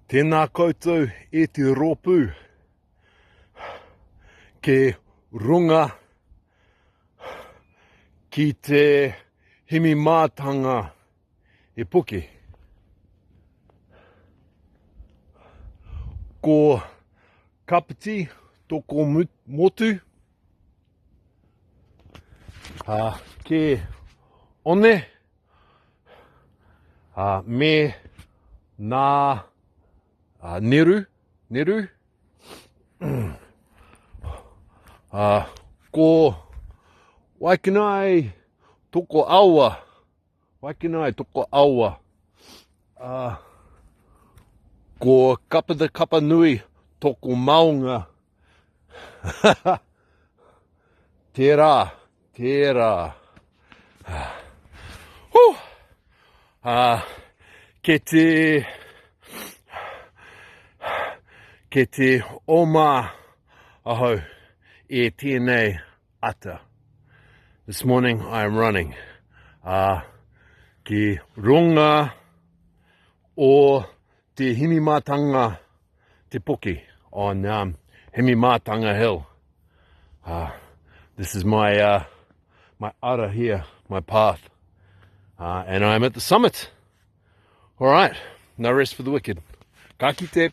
Tēnā koutou e te rōpū ke runga ki te himi mātanga e puke. Ko kapiti toko motu ke one me nā neru ko waikinai toko aua ko kapa nui toko maunga tērā ke te oma aho e tēnei ata. This morning I am running ki runga o te himimātanga te puke on Himimātanga Hill. This is my my ara here, my path, and I'm at the summit. All right, no rest for the wicked. Ka kite.